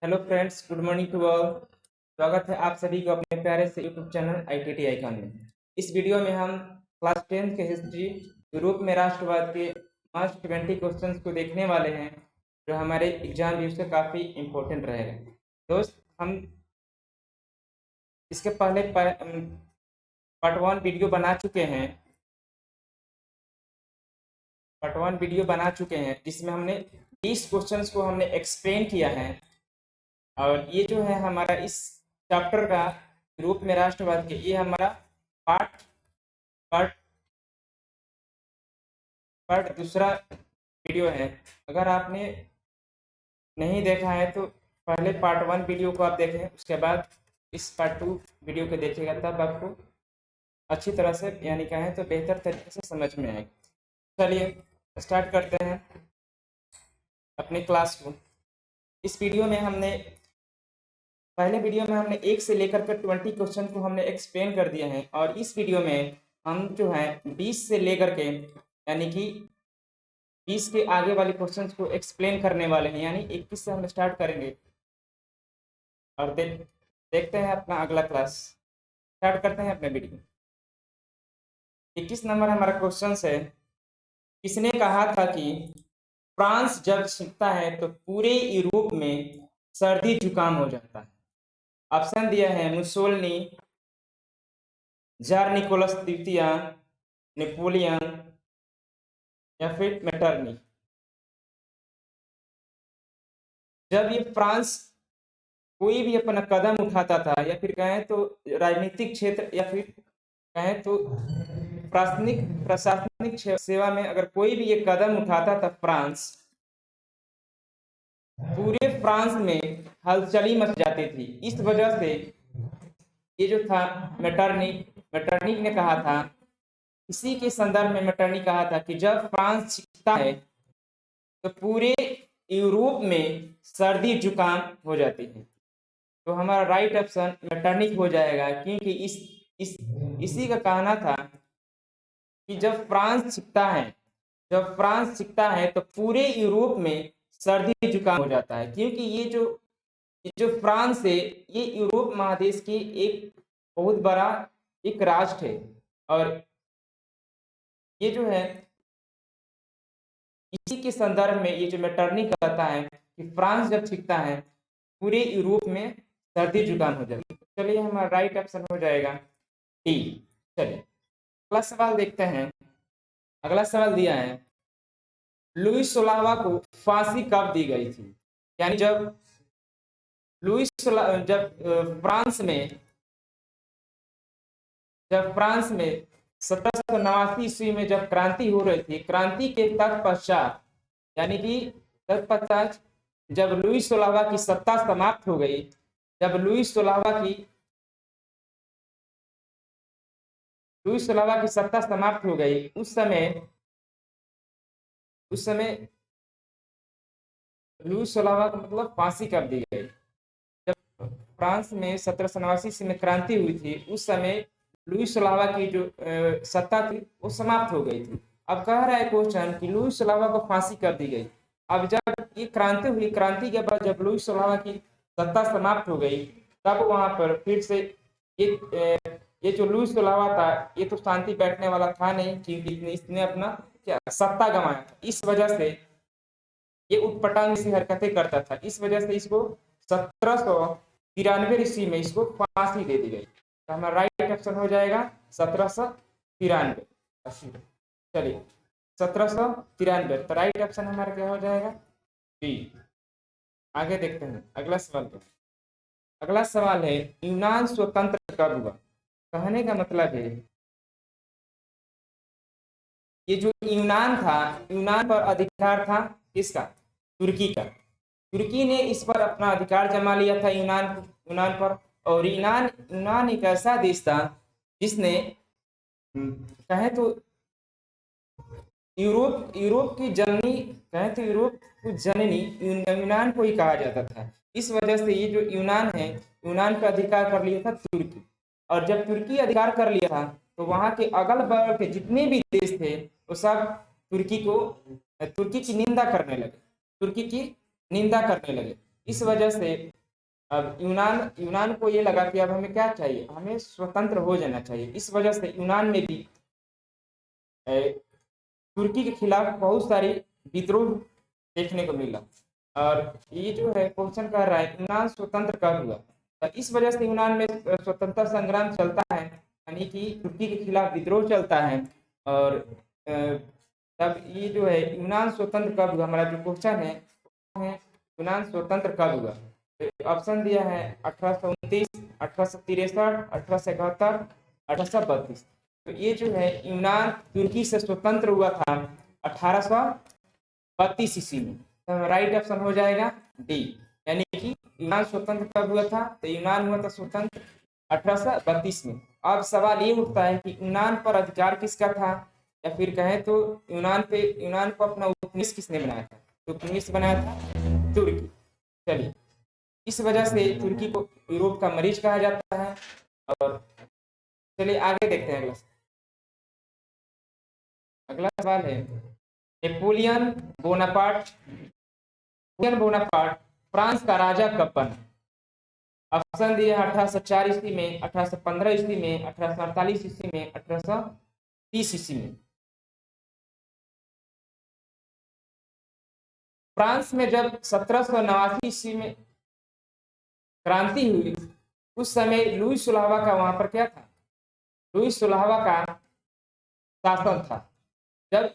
Hello friends, good morning to all. स्वागत है आप सभी को अपने प्यारे से यूट्यूब चैनल ITT आइकॉन में। इस वीडियो में हम क्लास 10 के हिस्ट्री यूरोप में राष्ट्रवाद के मार्च 20 क्वेश्चंस को देखने वाले हैं, जो हमारे एग्जाम व्यू से काफ़ी इम्पोर्टेंट रहेगा। दोस्त, हम इसके पहले पार्ट वन वीडियो बना चुके हैं जिसमें हमने 20 क्वेश्चंस को हमने एक्सप्लेन किया है। और ये जो है हमारा इस चैप्टर का यूरोप में राष्ट्रवाद के, ये हमारा पार्ट पार्ट पार्ट दूसरा वीडियो है। अगर आपने नहीं देखा है तो पहले पार्ट वन वीडियो को आप देखें, उसके बाद इस पार्ट टू वीडियो को देखिएगा, तब आपको अच्छी तरह से यानी कहें तो बेहतर तरीके से समझ में आएगा। चलिए स्टार्ट करते हैं अपनी क्लास को। इस वीडियो में हमने पहले वीडियो में हमने 1 से लेकर के 20 क्वेश्चन को हमने एक्सप्लेन कर दिया है, और इस वीडियो में हम जो है 20 से लेकर के यानी कि 20 के आगे वाले क्वेश्चंस को एक्सप्लेन करने वाले हैं, यानी 21 से हम स्टार्ट करेंगे। और देखते हैं अपना अगला क्लास। स्टार्ट करते हैं अपने वीडियो। 21 नंबर हमारा क्वेश्चन है, किसने कहा था कि फ्रांस जब छिपता है तो पूरे यूरोप में सर्दी जुकाम हो जाता है? ऑप्शन दिया है मुसोलिनी, जार निकोलस द्वितीय, नेपोलियन या फिर मेटरनी। जब ये फ्रांस कोई भी अपना कदम उठाता था, या फिर कहें तो राजनीतिक क्षेत्र, या फिर कहें तो प्रशासनिक सेवा में अगर कोई भी ये कदम उठाता था फ्रांस, पूरे फ्रांस में हलचली मच जाती थी। इस वजह से ये जो था मेटरनिक ने कहा था, इसी के संदर्भ में मेटरनिक कहा था कि जब फ्रांस छिपता है तो पूरे यूरोप में सर्दी जुकाम हो जाती है। तो हमारा राइट ऑप्शन मेटरनिक हो जाएगा, क्योंकि इसी का कहना था कि जब फ्रांस छिपता है तो पूरे यूरोप में सर्दी जुकाम हो जाता है। क्योंकि ये जो फ्रांस है, ये यूरोप महादेश की एक बहुत बड़ा एक राष्ट्र है, और ये जो है इसी के संदर्भ में ये जो मेटरनिक कहता है कि फ्रांस जब छिपता है पूरे यूरोप में सर्दी जुकाम हो जाती है। चलिए हमारा राइट ऑप्शन हो जाएगा डी। चलिए अगला सवाल देखते हैं। अगला सवाल दिया है, लुईस 16वां को फांसी कब दी गई थी? यानी जब फ्रांस में 1789 ईस्वी में जब क्रांति हो रही थी, क्रांति के तत्पश्चात यानी कि तत्पश्चात जब लुईस 16वां की सत्ता समाप्त हो गई, जब लुईस 16वां की सत्ता समाप्त हो गई, उस समय लुईस 16वां को मतलब फांसी कर दी गई। जब फ्रांस में 1789 में क्रांति हुई थी, उस समय लुईस 16वां की जो सत्ता थी वो समाप्त हो गई थी। अब कह रहा है क्वेश्चन कि लुईस 16वां को फांसी कर दी गई। अब जब ये क्रांति हुई, क्रांति के बाद जब लुईस 16वां की सत्ता समाप्त हो गई, तब वहां पर फिर से ये जो लुईस 16वां था, ये तो शांति बैठने वाला था नहीं, क्योंकि इसने अपना क्या सत्ता गंवाया था। इस वजह से ये उटपटांग सी हरकतें करता था। इस वजह से इसको 1793 ईस्वी में इसको फांसी दे दी गई। तो हमारा राइट ऑप्शन हो जाएगा 1793। चलिए 1793, तो राइट ऑप्शन हमारा क्या हो जाएगा? बी। आगे देखते हैं अगला सवाल को। अगला सवाल है, यूनान स्वतंत्र कब हुआ? कहने का मतलब है ये जो यूनान था, यूनान पर अधिकार था किसका? तुर्की का। तुर्की ने इस पर अपना अधिकार जमा लिया था यूनान पर। और यूनान एक ऐसा देश था जिसने कहे तो यूरोप की जननी, कहे तो यूरोप की जननी यूनान को ही कहा जाता था। इस वजह से ये जो यूनान है, यूनान पर अधिकार कर लिया था तुर्की। और जब तुर्की अधिकार कर लिया था, तो वहां के अगल बगल के जितने भी देश थे वो सब तुर्की की निंदा करने लगे। इस वजह से अब यूनान को ये लगा कि अब हमें क्या चाहिए, हमें स्वतंत्र हो जाना चाहिए। इस वजह से यूनान में भी तुर्की के खिलाफ बहुत सारी विद्रोह देखने को मिला। और ये जो है क्वेश्चन कर रहा है यूनान स्वतंत्र कब हुआ, तो इस वजह से यूनान में स्वतंत्रता संग्राम चलता है, यानी कि तुर्की के खिलाफ विद्रोह चलता है। और तब ये जो है यूनान स्वतंत्र कब हुआ, हमारा जो क्वेश्चन है यूनान स्वतंत्र कब हुआ। तो ऑप्शन दिया है 1829, 1863, 1871, 1832। तो ये जो है यूनान तुर्की से स्वतंत्र हुआ था 1832 ईस्वी में। तो राइट ऑप्शन हो जाएगा डी, यानी कि यूनान स्वतंत्र कब हुआ था, तो यूनान हुआ था स्वतंत्र 1832 में। अब सवाल ये उठता है कि यूनान पर अधिकार किसका था, या फिर कहें तो यूनान को अपना उपनिवेश किसने बनाया था, तो उपनिवेश बनाया था तुर्की। चलिए, इस वजह से तुर्की को यूरोप का मरीज कहा जाता है। और चलिए आगे देखते हैं। अगला सवाल है नेपोलियन बोनापार्ट फ्रांस का राजा कब बना। ऑप्शन दिए 1804 ईस्वी में, 1815 ईस्वी में, 1848 ईस्वी में, 1830 ईस्वी में। फ्रांस में जब 1789 ईस्वी में क्रांति हुई, उस समय लुई सुलावा का वहां पर क्या था, लुई सुलावा का शासन था। जब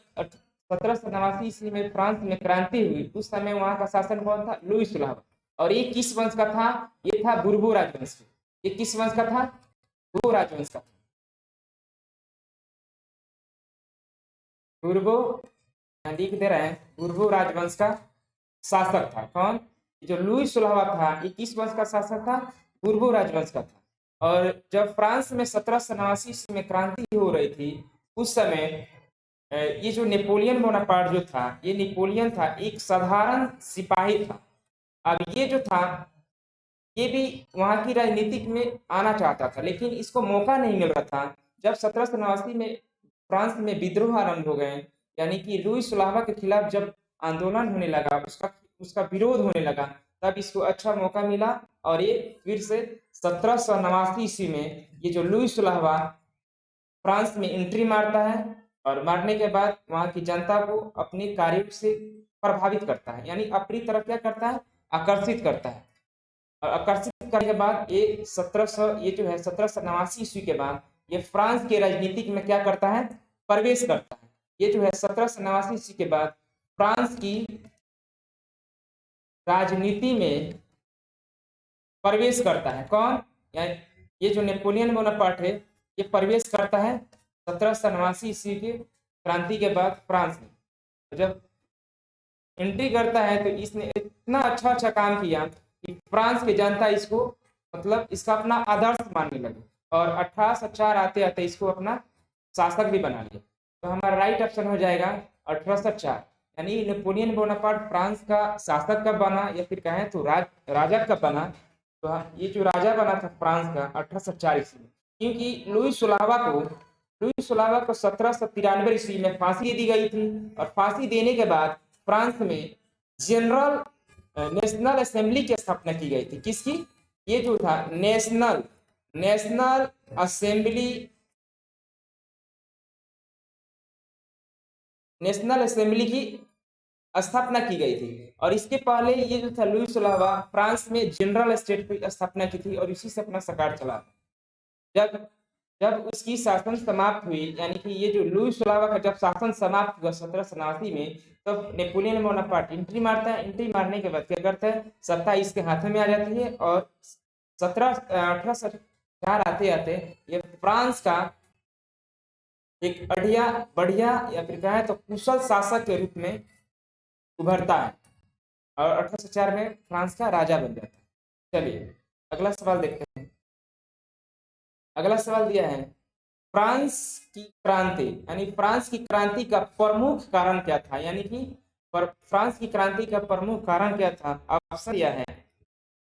1789 ईस्वी में फ्रांस में क्रांति हुई, उस समय वहां का शासन कौन था, लुई सुलावा। और ये किस वंश का था, ये था बुर्बो राजवंश। ये किस वंश का था, बुर्बो राजवंश का। बुर्बो लिख दे रहे हैं, बुर्बो राजवंश का शासक था कौन, जो लुई सुलावा था, ये किस वंश का शासक था, बुर्बो राजवंश का था। और जब फ्रांस में 1789 ईस्वी में क्रांति हो रही थी, उस समय ये जो नेपोलियन बोनापार्ट जो था, ये नेपोलियन था, एक साधारण सिपाही था। अब ये जो था, ये भी वहां की राजनीतिक में आना चाहता था, लेकिन इसको मौका नहीं मिल रहा था। जब 1789 में फ्रांस में विद्रोह आरंभ हो गए, यानी कि लुई सुलावा के खिलाफ जब आंदोलन होने लगा, उसका विरोध होने लगा, तब इसको अच्छा मौका मिला। और ये फिर से 1789 ईस्वी में ये जो लुई सुलावा फ्रांस में एंट्री मारता है, और मारने के बाद वहां की जनता को अपने कार्यों से प्रभावित करता है, यानी अपनी तरफ क्या करता है, आकर्षित करता है। और आकर्षित करने के बाद ये ये जो है 1789 ईस्वी के बाद ये फ्रांस के राजनीतिक में क्या करता है, प्रवेश करता है। ये जो है 1789 ईस्वी के बाद फ्रांस की राजनीति में प्रवेश करता है कौन, यानी ये जो नेपोलियन बोनापार्ट है, ये प्रवेश करता है 1789 ईस्वी के क्रांति के बाद फ्रांस में। जब एंट्री करता है तो इसने इतना अच्छा काम किया कि फ्रांस की जनता इसको मतलब इसका अपना आदर्श मानने लगी, और 1804 आते आते इसको अपना शासक भी बना लिया। तो हमारा राइट ऑप्शन हो जाएगा 1804, यानी नेपोलियन बोनापार्ट फ्रांस का शासक कब बना, या फिर कहें तो राजा कब बना। तो ये जो राजा बना था फ्रांस का 1804 ईस्वी में, क्योंकि लुई सुलावा को 1793 ईस्वी में फांसी दी गई थी। और फांसी देने के बाद फ्रांस में नेशनल असेंबली की स्थापना की गई थी। किसकी, ये जो था नेशनल असेंबली की स्थापना की गई थी। और इसके पहले ये जो था लुई सुलावा फ्रांस में जनरल स्टेट की स्थापना की थी, और इसी से अपना सरकार चला। जब जब उसकी शासन समाप्त हुई, यानी कि ये जो लुई सुलावा का जब शासन समाप्त हुआ 1789 में, तब नेपोलियन बोनापार्ट एंट्री मारता है। एंट्री मारने के बाद क्या करता है, सत्ता इसके हाथों में आ जाती है। और 1804 आते आते ये फ्रांस का एक बढ़िया या फिर कहें तो कुशल शासक के रूप में उभरता है, और 1804 में फ्रांस का राजा बन जाता है। चलिए अगला सवाल देखते हैं। अगला सवाल दिया है फ्रांस की क्रांति, यानी फ्रांस की क्रांति का प्रमुख कारण क्या था, यानी कि फ्रांस की क्रांति का प्रमुख कारण क्या था। ऑप्शन दिया है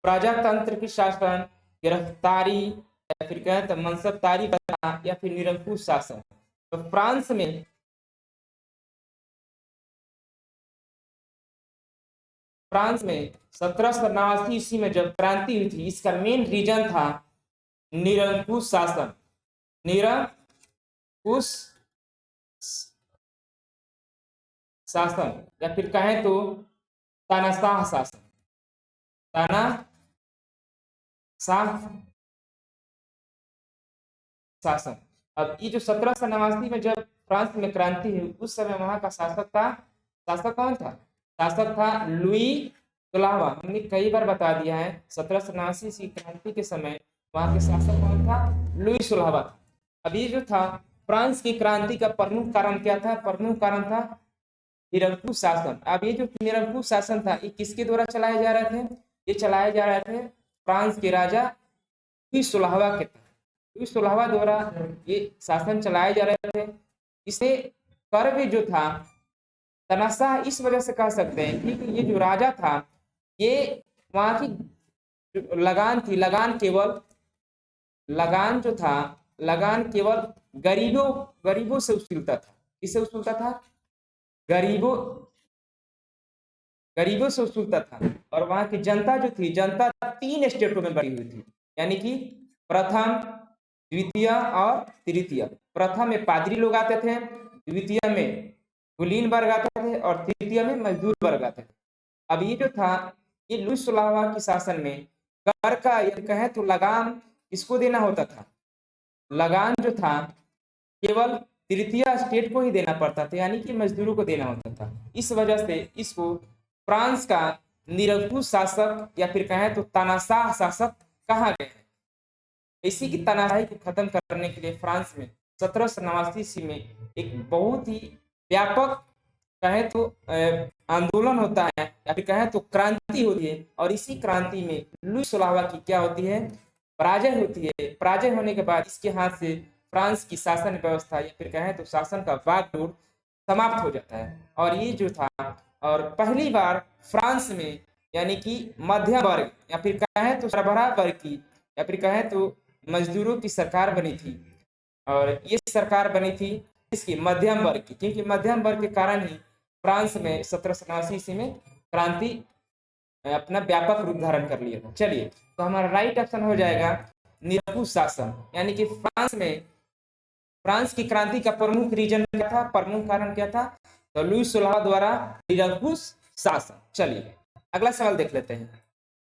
प्रजातंत्र की शासन, गिरफ्तारी, या फिर कहें तो मनसबदारी करना, या फिर निरंकुश शासन। तो फ्रांस में फ्रांस में 1789 ईस्वी में जब क्रांति हुई थी, इसका मेन रीजन था निरंकुश शासन। निरंकुश शासन या फिर कहें तो तानाशाह शासन। तानाशाह शासन। अब ये जो 1789 में जब फ्रांस में क्रांति हुई, उस समय वहां का शासक कौन था? शासक था लुई 16वां। हमने कई बार बता दिया है, 1789 की क्रांति के समय वहां के शासक कौन था? लुई 16वां था। अब ये जो था फ्रांस की क्रांति का प्रमुख कारण क्या था? प्रमुख कारण था निरंकुश शासन। अब ये जो निरंकुश शासन था, ये किसके द्वारा चलाए जा रहे थे? ये चलाए जा रहे थे फ्रांस के राजा लुई 16वां के। लुई 16वां द्वारा ये शासन चलाए जा रहे थे। इसे कर भी जो था तानाशाह इस वजह से कह सकते हैं कि ये जो राजा था, ये वहां की लगान थी, लगान केवल गरीबों से वसूलता था। किससे वसूलता था? गरीबों से वसूलता था। और वहां की जनता जो थी, जनता 3 स्टेटों में बटी हुई थी, यानी कि प्रथम, द्वितीय और तृतीय। प्रथम में पादरी लोग आते थे, द्वितीय में कुलीन वर्ग आते थे और तृतीय में मजदूर वर्ग आते थे। अब ये जो था, ये लुई 16वां के शासन में कर का कहें तो लगान किसको देना होता था? लगान जो था केवल तृतीय स्टेट को ही देना पड़ता था, यानी कि मजदूरों को देना होता था। इस वजह से इसको फ्रांस का निरंकुश शासक या फिर कहें तो तानाशाह शासक कहा गया है। इसी की तानाशाही को खत्म करने के लिए फ्रांस में 1789 ईस्वी में एक बहुत ही व्यापक कहें तो आंदोलन होता है या फिर कहें तो क्रांति होती है। और इसी क्रांति में लुई 16वां की क्या होती है? पराजय होती है। पराजय होने के बाद इसके हाथ से फ्रांस की शासन व्यवस्था या फिर कहें तो शासन का बागडोर समाप्त हो जाता है। और ये जो था, और पहली बार फ्रांस में यानी कि मध्यम वर्ग या फिर कहें तो सरबराह वर्ग की या फिर कहें तो मजदूरों की सरकार बनी थी। और ये सरकार बनी थी इसकी मध्यम वर्ग की, क्योंकि मध्यम वर्ग के कारण ही फ्रांस में 1789 ईस्वी में क्रांति अपना व्यापक रूप धारण कर लिया था। चलिए, तो हमारा राइट ऑप्शन हो जाएगा निरंकुश शासन। यानी कि फ्रांस की क्रांति का प्रमुख रीजन क्या था? प्रमुख कारण क्या था? तो लुई 16 द्वारा निरंकुश शासन। चलिए अगला सवाल देख लेते हैं।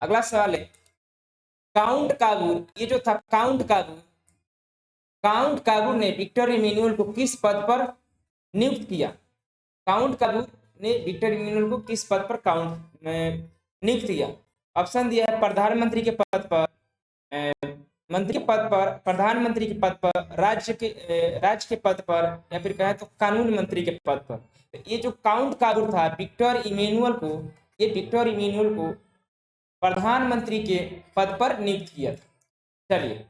अगला सवाल है काउंट काबूर। ये जो था काउंट काबूर ने विक्टर इमैनुअल को किस पद पर नियुक्त किया? काउंट काबूर ने विक्टर इमैनुअल को किस पद पर नियुक्त किया? ऑप्शन दिया है प्रधानमंत्री के पद पर, मंत्री के पद पर, प्रधानमंत्री के पद पर, राज्य के पद पर, या फिर कहें तो कानून मंत्री के पद पर। तो ये जो काउंट काबूर था, विक्टर इमैनुअल को प्रधानमंत्री के पद पर नियुक्त किया था। चलिए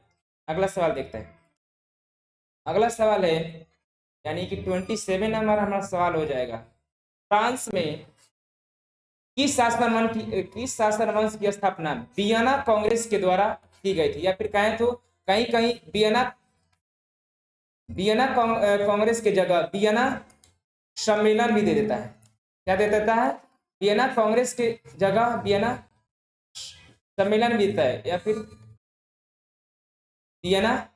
अगला सवाल देखते हैं। अगला सवाल है यानी कि 27 नंबर हमारा सवाल हो जाएगा। फ्रांस में किस शासन वंश की स्थापना वियना कांग्रेस के द्वारा की गई थी? या फिर कहें तो कहीं वियना कांग्रेस के जगह वियना सम्मेलन भी दे देता है। क्या दे देता है? वियना कांग्रेस के जगह वियना सम्मेलन भी देता है, या फिर वियना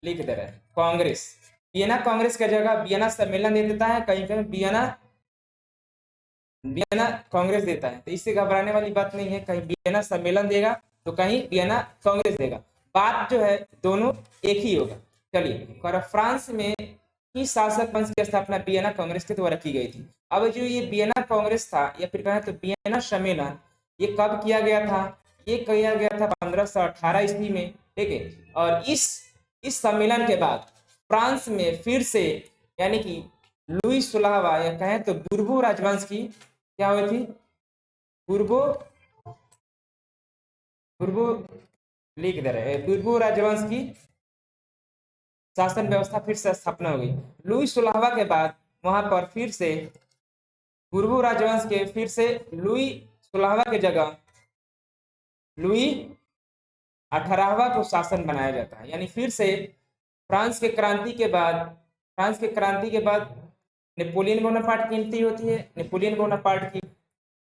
लिख दे रहा है कांग्रेस। वियना कांग्रेस की जगह वियना सम्मेलन दे देता है, कहीं कहीं वियना कांग्रेस देता है। तो इससे घबराने वाली बात नहीं है, कहीं वियना सम्मेलन देगा तो कहीं वियना कांग्रेस देगा। बात जो है दोनों एक ही होगा। चलिए, फ्रांस में किस शासक वंश की स्थापना वियना कांग्रेस के द्वारा की गई थी? अब जो ये वियना कांग्रेस था या फिर कहें तो वियना सम्मेलन, ये कब किया गया था? ये किया गया था 1518 ईस्वी में। ठीक है, और इस सम्मेलन के बाद फ्रांस में फिर से यानी कि लुई 16वां या कहें तो बुर्बो राजवंश की क्या हुई थी? बुर्बो राजवंश की शासन व्यवस्था फिर से स्थापना हो गई। लुई 16वां के बाद वहां पर फिर से बुर्बो राजवंश के फिर से लुई 16वां के जगह लुई 18वां को शासन बनाया जाता है। यानी फिर से फ्रांस के क्रांति के बाद नेपोलियन बोनापार्ट की एंट्री होती है। नेपोलियन बोनापार्ट की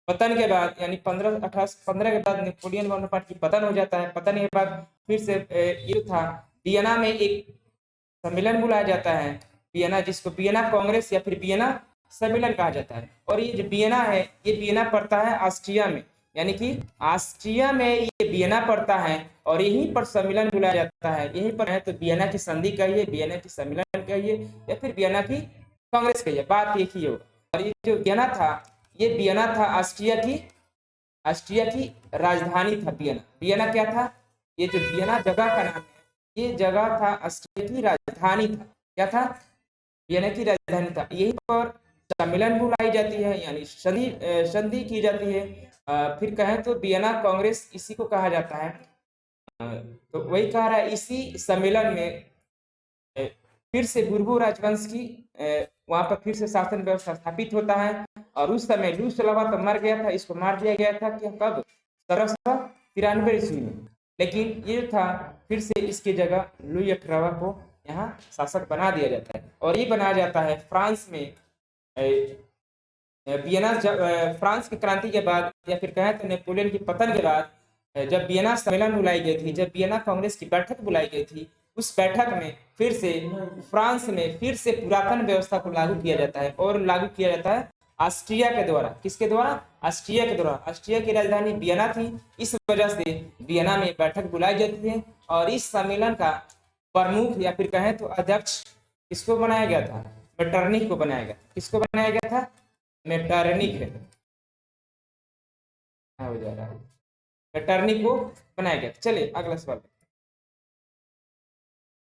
पतन के बाद यानी 1815 के बाद नेपोलियन बोनापार्ट की पतन हो जाता है। पतन के बाद फिर से ये था वियना में एक सम्मेलन बुलाया जाता है, वियना, जिसको वियना कांग्रेस या फिर वियना सम्मेलन कहा जाता है। और ये जो वियना है, ये वियना पड़ता है ऑस्ट्रिया में, यानी कि ऑस्ट्रिया में ये वियना पड़ता है और यहीं पर सम्मेलन बुलाया जाता है। यहीं पर है तो वियना की संधि कहिए, वियना की सम्मेलन कहिए या फिर वियना की कांग्रेस कहिए, बात एक ही होगा। और ये जो वियना था, ये वियना था ऑस्ट्रिया की राजधानी था वियना। वियना क्या था? ये जो वियना जगह का नाम है, ये जगह था ऑस्ट्रिया की राजधानी था। क्या था? वियना की राजधानी था। यहीं पर सम्मेलन बुलाई जाती है, यानी संधि की जाती है। फिर कहें तो वियना कांग्रेस इसी को कहा जाता है। तो वही कह रहा है, इसी सम्मेलन में फिर से बुर्बो राजवंश की वहां पर फिर से शासन व्यवस्था स्थापित होता है। और उस समय लुई सलावा तो मर गया था, इसको मार दिया गया था कि कब? 1793 ईस्वी में। लेकिन ये था फिर से इसकी जगह लुई 18वां को यहाँ शासक बना दिया जाता है। और ये बनाया जाता है फ्रांस में वियना फ्रांस की क्रांति के बाद, या फिर कहें तो नेपोलियन की पतन के बाद, जब वियना सम्मेलन बुलाई गई थी, जब वियना कांग्रेस की बैठक बुलाई गई थी, उस बैठक में फिर से फ्रांस में फिर से पुरातन व्यवस्था को लागू किया जाता है। और लागू किया जाता है ऑस्ट्रिया के द्वारा। किसके द्वारा? ऑस्ट्रिया के द्वारा। ऑस्ट्रिया की राजधानी वियना थी, इस वजह से वियना में बैठक बुलाई जाती है। और इस सम्मेलन का प्रमुख या फिर कहें तो अध्यक्ष किसको बनाया गया था? मेटरनिख को बनाया गया। किसको बनाया गया था? मेटरनिख है, हो जा रहा है, मेटरनिख को बनाया गया। चलिए अगला सवाल।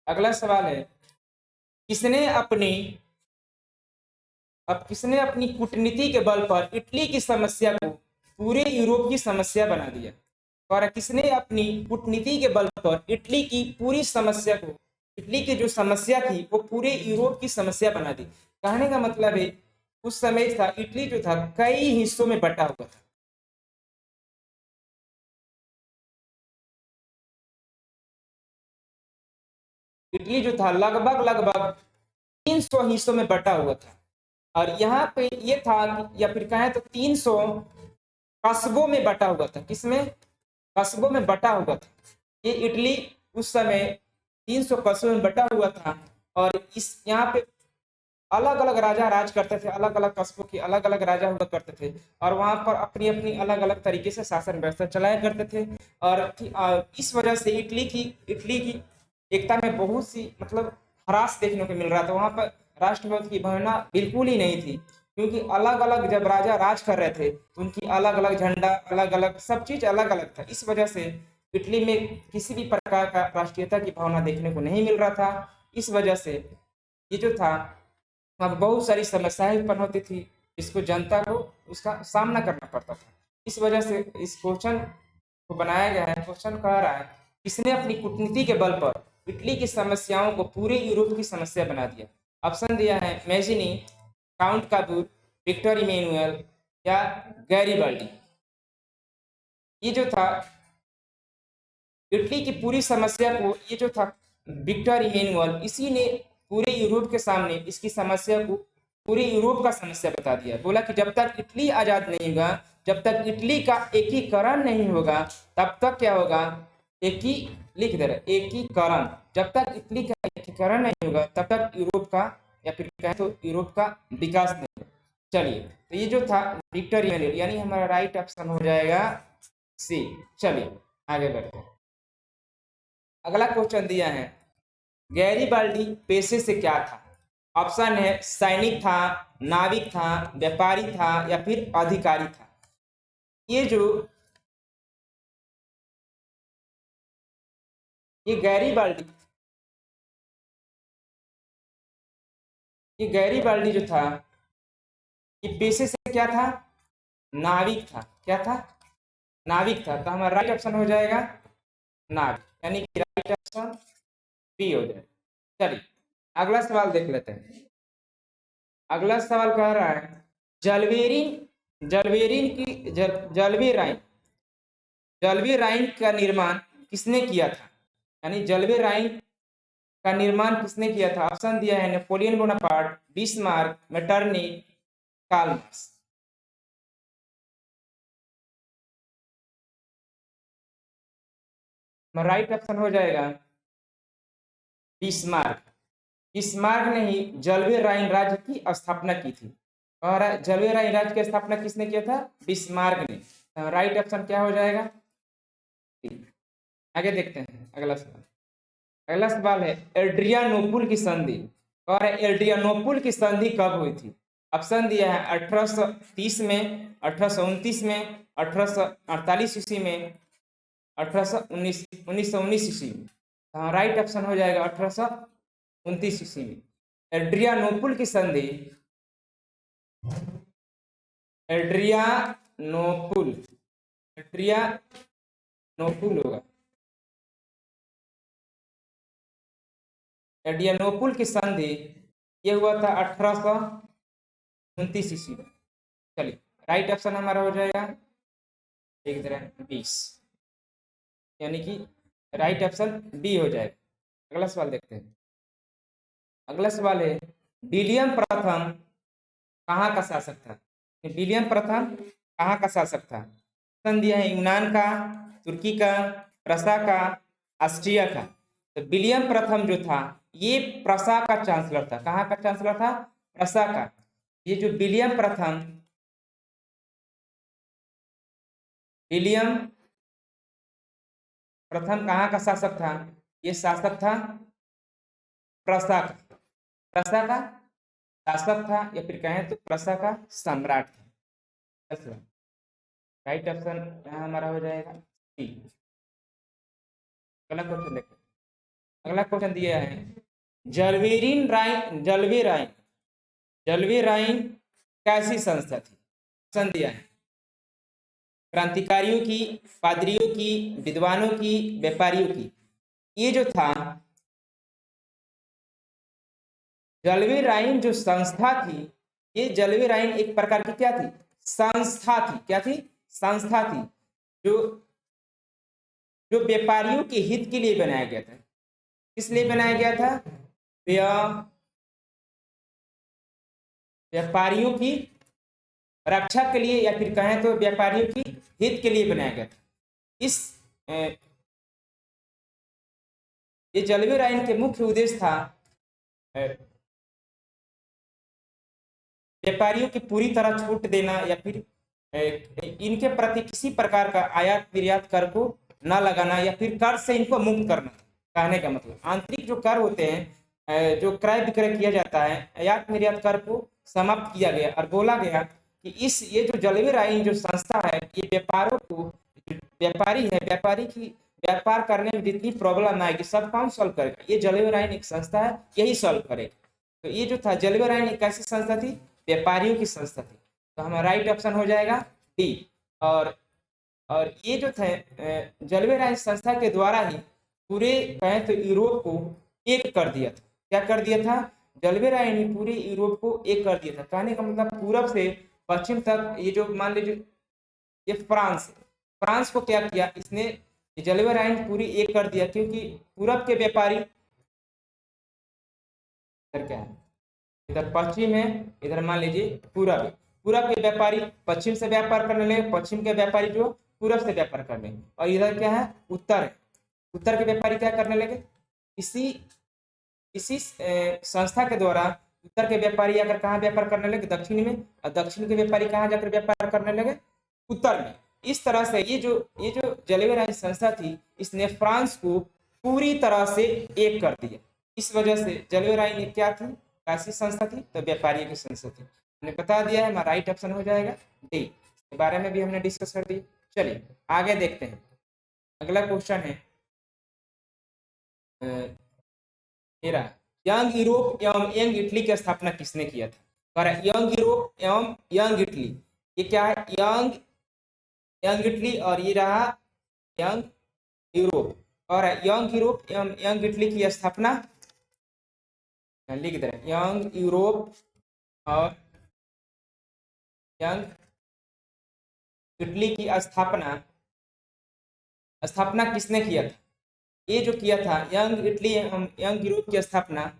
अगला सवाल है, किसने अपनी कूटनीति के बल पर इटली की समस्या को पूरे यूरोप की समस्या बना दिया? और किसने अपनी कूटनीति के बल पर इटली की पूरी समस्या को, इटली की जो समस्या थी वो पूरे यूरोप की समस्या बना दी? कहने का मतलब है उस समय था इटली जो था कई हिस्सों में बटा हुआ था। इटली जो था लगभग 300 हिस्सों में बटा हुआ था। और यहाँ पे ये था या फिर कहें तो 300 कस्बों में बटा हुआ था। किसमें? कस्बों में बटा हुआ था। ये इटली उस समय 300 कस्बों में बटा हुआ था। और इस यहाँ पे अलग अलग राजा राज करते थे, अलग अलग कस्बों के अलग अलग राजा हुआ करते थे। और वहां पर अपनी अपनी अलग अलग तरीके से शासन व्यवस्था चलाया करते थे। और इस वजह से इटली की एकता में बहुत सी मतलब ह्रास देखने को मिल रहा था। वहां पर राष्ट्रपति की भावना बिल्कुल ही नहीं थी, क्योंकि अलग अलग जब राजा राज कर रहे थे तो उनकी अलग अलग झंडा, अलग अलग सब चीज अलग अलग था। इस वजह से इटली में किसी भी प्रकार का राष्ट्रीयता की भावना देखने को नहीं मिल रहा था। इस वजह से ये जो था, अब बहुत सारी समस्याएं उत्पन्न होती थी, जिसको जनता को उसका सामना करना पड़ता था। इस वजह से इस क्वेश्चन को बनाया गया है। क्वेश्चन कह रहा है, किसने अपनी कूटनीति के बल पर इटली की समस्याओं को पूरे यूरोप की समस्या बना दिया? ऑप्शन दिया है Mazzini, count Cavour, Victor Emmanuel या गैरीबाल्डी। ये जो था इटली की पूरी समस्या को, ये जो था विक्टर इमेनुअल, इसी ने पूरे यूरोप के सामने इसकी समस्या को पूरे यूरोप का समस्या बता दिया। बोला कि जब तक इटली आजाद नहीं होगा, जब तक इटली का एकीकरण नहीं होगा, तब तक क्या होगा? लिख दे रहे एकीकरण। जब तक इटली का एकीकरण नहीं होगा तब तक यूरोप का या फिर कहें तो यूरोप का विकास नहीं होगा। चलिए, तो ये जो था विक्टर इमेनुअल, यानी हमारा राइट ऑप्शन हो जाएगा सी। चलिए आगे बढ़ते हैं। अगला क्वेश्चन दिया है, गैरीबाल्डी पेशे से क्या था? ऑप्शन है सैनिक था, नाविक था, व्यापारी था या फिर अधिकारी था। ये जो ये गैरीबाल्डी जो था, ये पेशे से क्या था? नाविक था। क्या था? नाविक था। तो हमारा राइट ऑप्शन हो जाएगा नाविक, यानी कि राइट ऑप्शन बी हो जाएगा। चलिए अगला सवाल देख लेते हैं। अगला सवाल कह रहा है, जलवेरिन की जलवे राइन का निर्माण किसने किया था? यानी जलवे राइन का निर्माण किसने किया था? ऑप्शन दिया है Napoleon Bonaparte, Bismarck, Metternich, Karl Marx. Right option हो जाएगा बिस्मार्क। बिस्मार्क ने ही जलवे राइन राज्य की स्थापना की थी। और जलवे राइन राज्य की स्थापना किसने किया था? बिस्मार्क ने। राइट ऑप्शन क्या हो जाएगा? आगे देखते हैं अगला सवाल। अगला सवाल है एड्रियानोपुल की संधि। और एड्रियानोपुल की संधि कब हुई थी? ऑप्शन दिया है 1830 में, 1829 में, 1848 ईस्वी में, 1919 ईस्वी में। राइट ऑप्शन हो जाएगा 1829 ईस्वी में। एड्रियानोपुल की संधि, एड्रियानोपुल, एड्रियानोपुल होगा। एड्रियानोपुल की संधि ये हुआ था 1829 ईस्वी में। चलिए राइट ऑप्शन हमारा हो जाएगा एक तरह 20, यानी कि राइट ऑप्शन बी हो जाएगा। अगला सवाल देखते हैं। अगला सवाल है विलियम प्रथम कहाँ का शासक था? विलियम प्रथम कहाँ का शासक था? ऑप्शन दिया है यूनान का, तुर्की का, प्रसा का, ऑस्ट्रिया का। तो विलियम प्रथम जो था ये प्रसा का चांसलर था। कहाँ का चांसलर था? प्रसा का। ये जो विलियम प्रथम, विलियम प्रथम कहाँ का शासक था? ये शासक था प्रसा का। प्रसा का शासक था या फिर कहें तो प्रसा का सम्राट था। राइट ऑप्शन यहाँ हमारा हो जाएगा सी। अगला क्वेश्चन देखते हैं। अगला क्वेश्चन दिया है जलवेरिन राइन, जलवे राइन कैसी संस्था थी? ऑप्शन दिया है क्रांतिकारियों की, पादरियों की, विद्वानों की, व्यापारियों की। ये जो था जलवे राइन जो संस्था थी, ये जलवे राइन एक प्रकार की क्या थी? संस्था थी। क्या थी? संस्था थी जो जो व्यापारियों के हित के लिए बनाया गया था। किस लिए बनाया गया था? व्यापारियों की रक्षा के लिए या फिर कहें तो व्यापारियों की हित के लिए बनाया गया था। इस ये जलवे राइन के मुख्य उद्देश्य था व्यापारियों की पूरी तरह छूट देना या फिर इनके प्रति किसी प्रकार का आयात निर्यात कर को न लगाना या फिर कर से इनको मुक्त करना। कहने का मतलब आंतरिक जो कर होते हैं, जो क्रय विक्रय किया जाता है, आयात निर्यात कर को समाप्त किया गया और बोला गया कि ये जो जलवे राइन जो संस्था है ये व्यापारों को, व्यापारी है, व्यापारी की व्यापार करने में जितनी प्रॉब्लम आएगी सब कौन सॉल्व करेगा? ये जलवे राइन एक संस्था है, यही सॉल्व करेगा। तो ये जो था जलवे राइन एक ऐसी संस्था थी, व्यापारियों की संस्था थी। तो हमारा राइट ऑप्शन हो जाएगा डी। और ये जो थे जलवे राइन संस्था के द्वारा ही पूरे कहें तो यूरोप को एक कर दिया था। क्या कर दिया था? जलवे राय ने पूरे यूरोप को एक कर दिया था। कहने का मतलब पूरब से पश्चिम तक ये जो मान लीजिए ये फ्रांस को क्या किया इसने? जलवे राय ने पूरी एक कर दिया, क्योंकि पूरब के व्यापारी इधर क्या है, इधर पश्चिम है, इधर मान लीजिए पूरब है। पूरब के व्यापारी पश्चिम से व्यापार करने लगे, पश्चिम के व्यापारी जो पूरब से व्यापार करने, और इधर क्या है? उत्तर है। उत्तर के व्यापारी क्या करने लगे? इसी संस्था के द्वारा उत्तर के व्यापारी आकर कहाँ व्यापार करने लगे? दक्षिण में। और दक्षिण के व्यापारी कहाँ जाकर व्यापार करने लगे? उत्तर में। इस तरह से ये जो जलवे राइन संस्था थी इसने फ्रांस को पूरी तरह से एक कर दिया। इस वजह से जलवे राइन एक क्या थी? कैसी संस्था थी? तो व्यापारियों की संस्था थी। हमने बता दिया है, हमारा राइट ऑप्शन हो जाएगा डी। इसके बारे में भी हमने डिस्कस कर दिया। चलिए आगे देखते हैं। अगला क्वेश्चन है मेरा यंग यूरोप एवं यंग इटली की स्थापना किसने किया था? और यंग यूरोप एवं यंग इटली, ये क्या है? यंग इटली और ये रहा यंग यूरोप। और यंग यूरोप एवं यंग इटली की स्थापना लिख दे रहे, यंग यूरोप और यंग इटली की स्थापना किसने किया था? ये जो किया था यंग इटली एवं यंग यूरोप की स्थापना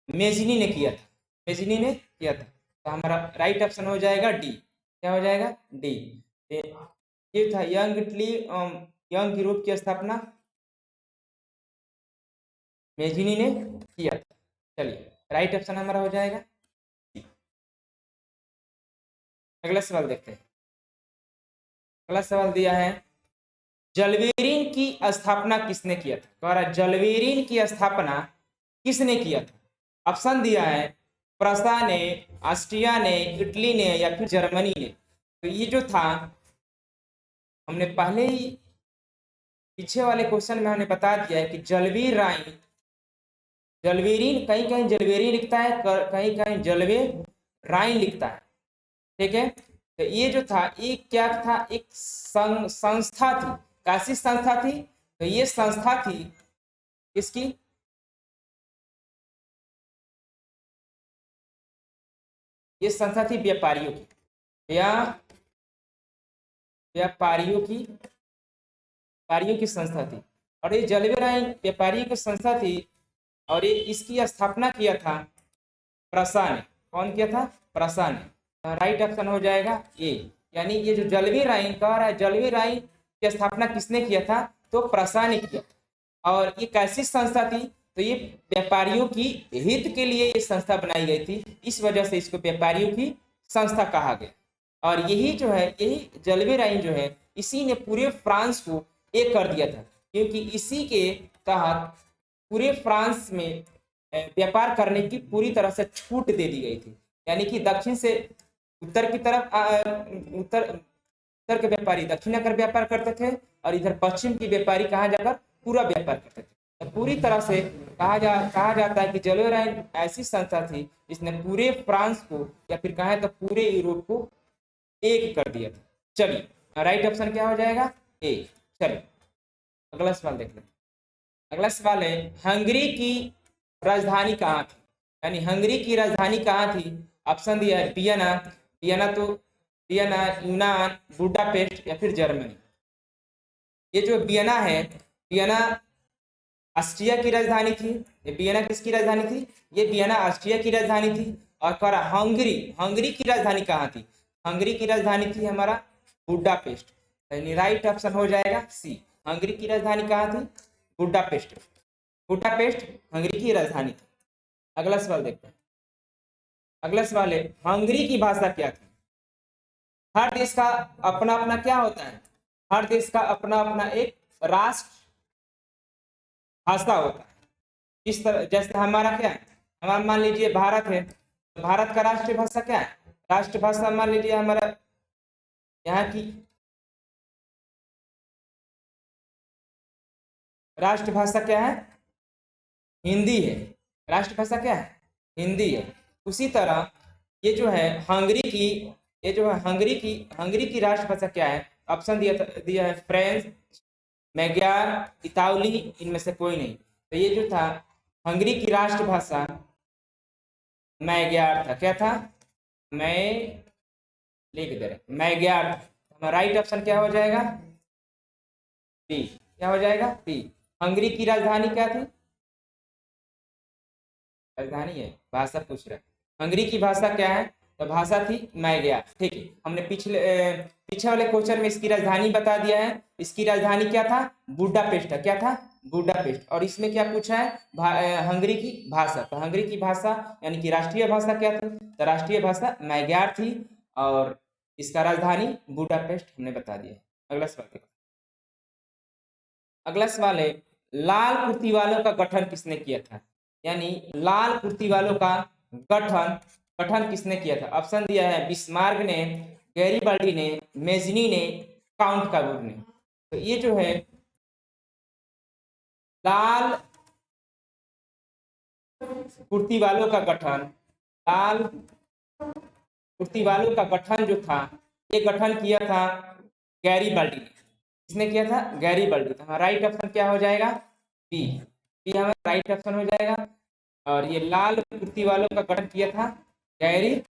मेजिनी ने किया था। मेजिनी ने किया था। तो हमारा राइट ऑप्शन हो जाएगा डी। क्या हो जाएगा? डी। ये था यंग इटली यंग यूरोप की स्थापना मेजिनी ने किया था। चलिए राइट ऑप्शन हमारा हो जाएगा। अगला सवाल देखते हैं। अगला सवाल दिया है जलवीरिन की स्थापना किसने किया था। कह रहा है जलवीरिन की स्थापना किसने किया था। ऑप्शन दिया है प्रसा ने, ऑस्ट्रिया ने, इटली ने या फिर जर्मनी ने। तो ये जो था हमने पहले ही पीछे वाले क्वेश्चन में हमने बता दिया है कि जलवीर राइन, जलवीरिन कहीं कहीं जलवेरिन लिखता है, कहीं कहीं जलवे राइन लिखता है। ठीक है, तो ये जो था ये क्या था, एक संस्था थी। कैसी संस्था थी, तो ये संस्था थी इसकी, ये संस्था थी व्यापारियों की, या व्यापारियों की, व्यापारियों की संस्था थी। और ये जलवे राइन व्यापारियों की संस्था थी और ये इसकी स्थापना किया था प्रसा ने। कौन किया था, प्रसा ने। राइट ऑप्शन हो जाएगा ए, यानी ये जो जलवी राइन कह रहा है जलवी राइन की स्थापना किसने किया था, तो प्रसा ने किया। और ये कैसी संस्था थी, तो ये व्यापारियों की हित के लिए ये संस्था बनाई गई थी, इस वजह से इसको व्यापारियों की संस्था कहा गया। और यही जो है, यही जलवे राइन जो है, इसी ने पूरे फ्रांस को एक कर दिया था, क्योंकि इसी के तहत पूरे फ्रांस में व्यापार करने की पूरी तरह से छूट दे दी गई थी। यानी कि दक्षिण से उत्तर की तरफ उत्तर के व्यापारी दक्षिण आकर व्यापार करते थे और इधर पश्चिम की व्यापारी कहाँ जाकर पूरा व्यापार करते थे। तो पूरी तरह से कहा जाता है कि जलवे राइन ऐसी संस्था थी जिसने पूरे फ्रांस को या फिर कहा तो पूरे यूरोप को एक कर दिया था। चलिए राइट ऑप्शन क्या हो जाएगा, ए। चलिए अगला सवाल देख लेते। अगला सवाल है हंगरी की राजधानी कहाँ थी, यानी हंगरी की राजधानी कहाँ थी। ऑप्शन दिया है वियना, वियना, यूनान, बुडापेस्ट या फिर जर्मनी। ये जो वियना है, वियना ऑस्ट्रिया की राजधानी थी। ये वियना किसकी राजधानी थी, ये वियना ऑस्ट्रिया की राजधानी थी। और कह रहा हंगरी, हंगरी की राजधानी कहाँ थी, हंगरी की राजधानी थी हमारा बुडापेस्ट। यानी राइट ऑप्शन हो जाएगा सी, हंगरी की राजधानी कहाँ थी, बुडापेस्ट। बुडापेस्ट हंगरी की राजधानी थी। अगला सवाल देखते हैं। अगला सवाल है हंगरी की भाषा क्या थी। हर देश का अपना अपना क्या होता है, हर देश का अपना अपना एक राष्ट्र भाषा होता है। इस तरह जैसे हमारा क्या है, हमारा मान लीजिए भारत है, तो भारत का राष्ट्रीय भाषा क्या है, राष्ट्रीय भाषा मान लीजिए हमारा यहाँ की राष्ट्रभाषा क्या है, हिंदी है। राष्ट्रभाषा क्या है, हिंदी है। उसी तरह ये जो है हंगरी की, ये जो है हंगरी की राष्ट्रभाषा क्या है। ऑप्शन दिया है फ्रेंच, मैग्यार, इतावली, इनमें से कोई नहीं। तो ये जो था हंगरी की राष्ट्रभाषा मैग्यार था। क्या था, मैं लिख दे रहे मैग्यार था। राइट ऑप्शन क्या हो जाएगा, बी। क्या हो जाएगा, बी। हंगरी की राजधानी क्या थी, राजधानी है, भाषा पूछ रहा है। हंगरी की भाषा क्या है, तो भाषा थी मैग्यार। ठीक है, हमने पीछे वाले क्वेश्चन में इसकी राजधानी बता दिया है। इसकी राजधानी क्या था, बुडापेस्ट। क्या था, बुडापेस्ट। और इसमें क्या पूछा है, हंगरी की भाषा। तो हंगरी की भाषा यानी कि राष्ट्रीय भाषा क्या थी, तो राष्ट्रीय भाषा मैग्यार थी और इसका राजधानी बुडापेस्ट हमने बता दिया। अगला सवाल देखो। अगला सवाल है लाल कुर्ती वालों का गठन किसने किया था, यानी लाल कुर्ती वालों का गठन किसने किया था। ऑप्शन दिया है बिस्मार्क ने, गैरीबाल्डी ने, मेजनी ने, काउंट काबूर ने। तो ये जो है लाल कुर्ती वालों का गठन, लाल कुर्ती वालों का गठन जो था, ये गठन किया था गैरीबाल्डी ने। किसने किया था, गैरीबाल्डी। तो राइट ऑप्शन क्या हो जाएगा, बी। बी हमारा राइट ऑप्शन हो जाएगा। और ये लाल कुर्ती वालों का गठन किया था गैरीबाल्डी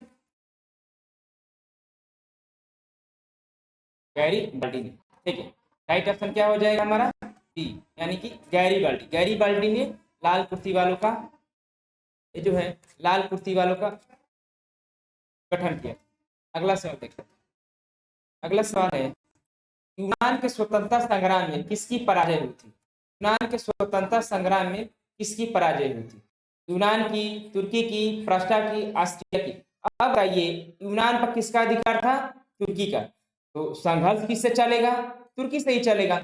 ने। ठीक है, राइट ऑप्शन क्या हो जाएगा हमारा, बी, यानी कि गैरीबाल्डी ने लाल कुर्ती वालों का, ये जो है लाल कुर्ती वालों का गठन किया। अगला सवाल देखते हैं। अगला सवाल है यूनान के स्वतंत्रता संग्राम में किसकी पराजय हुई थी। यूनान के स्वतंत्रता संग्राम में किसकी पराजय हुई थी? यूनान की, तुर्की की, प्रस्टा की, ऑस्ट्रिया की। अब बताइए यूनान पर किसका अधिकार था? तुर्की का। तो संघर्ष किससे चलेगा? तुर्की से ही चलेगा।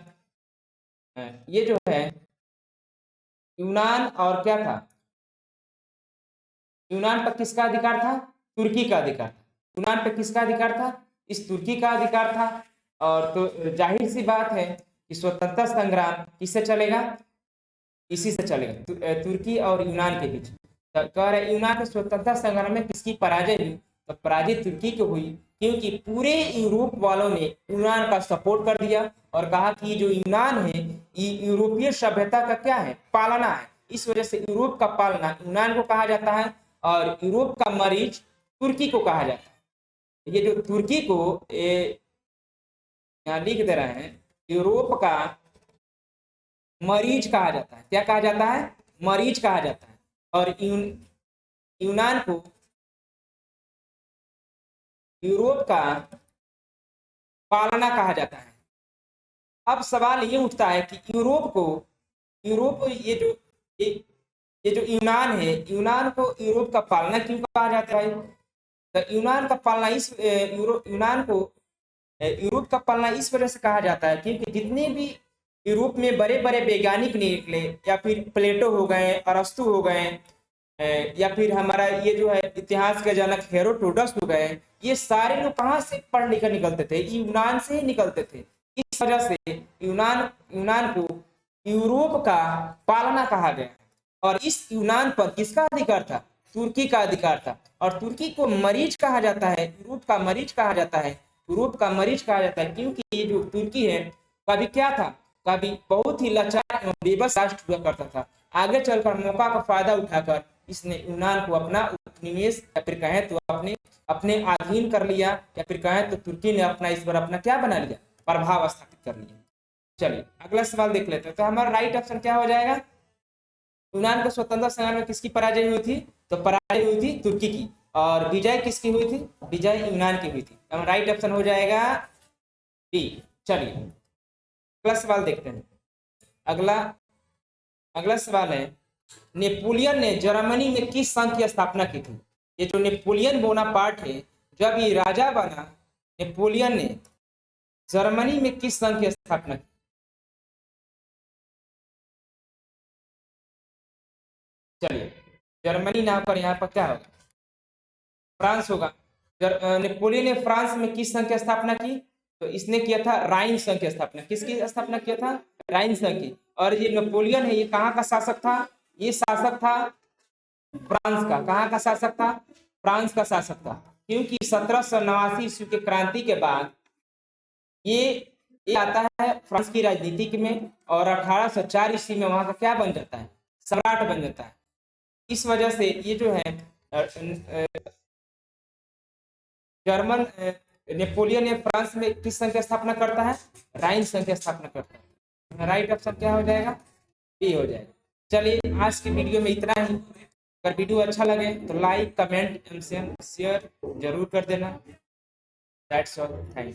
ये जो है यूनान और क्या था? यूनान पर किसका अधिकार था? तुर्की का अधिकार था। यूनान पर किसका अधिकार था? इस तुर्की का अधिकार था। और तो जाहिर सी बात है कि स्वतंत्रता संग्राम किससे चलेगा? इसी से चलेगा, तुर्की और यूनान के बीच। तो कह रहे यूनान के स्वतंत्रता संग्राम में किसकी पराजय हुई? तो पराजय तुर्की की हुई, क्योंकि पूरे यूरोप वालों ने यूनान का सपोर्ट कर दिया और कहा कि जो यूनान है ये यूरोपीय सभ्यता का क्या है? पालना है। इस वजह से यूरोप का पालना यूनान को कहा जाता है और यूरोप का मरीज तुर्की को कहा जाता है। ये जो तुर्की को यहाँ लिख दे रहे हैं, यूरोप का मरीज कहा जाता है। क्या कहा जाता है? मरीज कहा जाता है। और यूनान को यूरोप का पालना कहा जाता है। अब सवाल ये उठता है कि यूरोप ये जो यूनान है, यूनान को यूरोप का पालना क्यों कहा जाता है? तो यूनान का पालना यूनान को यूरोप का पालना इस वजह से कहा जाता है क्योंकि जितने भी यूरोप में बड़े बड़े वैज्ञानिक निकले, या फिर प्लेटो हो गए, अरस्तु हो गए, या फिर हमारा ये जो है इतिहास के जनक हेरोडोटस हो गए, ये सारे लोग कहाँ से पढ़ लिख कर निकलते थे? यूनान से ही निकलते थे। इस वजह से यूनान को यूरोप का पालना कहा गया। और इस यूनान पर किसका अधिकार था? तुर्की का अधिकार था। और तुर्की को मरीज कहा जाता है, यूरोप का मरीज कहा जाता है। यूरोप का मरीज कहा जाता है क्योंकि ये जो तुर्की है कभी क्या था? कभी बहुत ही लाचार एवं बेबस राष्ट्र हुआ करता था। आगे चलकर मौका का फायदा उठाकर इसने यूनान को अपना उपनिवेश या फिर कहें तो अपने अधीन कर लिया, या फिर कहें तो तुर्की ने अपना इस बार अपना क्या बना लिया? प्रभाव स्थापित कर लिया। चलिए अगला सवाल देख लेते हैं। तो हमारा राइट ऑप्शन क्या हो जाएगा? यूनान को स्वतंत्रता संग्राम में किसकी पराजय हुई थी? तो पराजय हुई थी तुर्की की। और विजय किसकी हुई थी? विजय यूनान की हुई थी। अब राइट ऑप्शन हो जाएगा डी। चलिए अगला सवाल देखते हैं। अगला सवाल है, नेपोलियन ने जर्मनी में किस संघ की स्थापना की थी? ये जो नेपोलियन बोनापार्ट है, जब ये राजा बना, नेपोलियन ने जर्मनी में किस संघ की स्थापना की? चलिए जर्मनी ना पर यहाँ पर क्या होगा? फ्रांस होगा। नेपोलियन ने फ्रांस में किस संघ की स्थापना की? तो इसने किया था राइन संघ की स्थापना। किसकी स्थापना किया था? राइन संघ की। और ये नेपोलियन है, ये कहाँ का शासक था? ये शासक था फ्रांस का। कहाँ का शासक था? फ्रांस का शासक था। क्योंकि 1789 ईस्वी के क्रांति के बाद ये आता है फ्रांस की राजनीति में, और 1804 ईस्वी में वहां का क्या बन जाता है? सम्राट बन जाता है। इस वजह से ये जो है जर्मन नेपोलियन ने फ्रांस में किस संघ की स्थापना करता है? राइन संघ की स्थापना करता है। राइट ऑप्शन क्या हो जाएगा? बी हो जाएगा। चलिए आज की वीडियो में इतना ही। अगर वीडियो अच्छा लगे तो लाइक, कमेंट एंड शेयर जरूर कर देना। That's all. Thank you.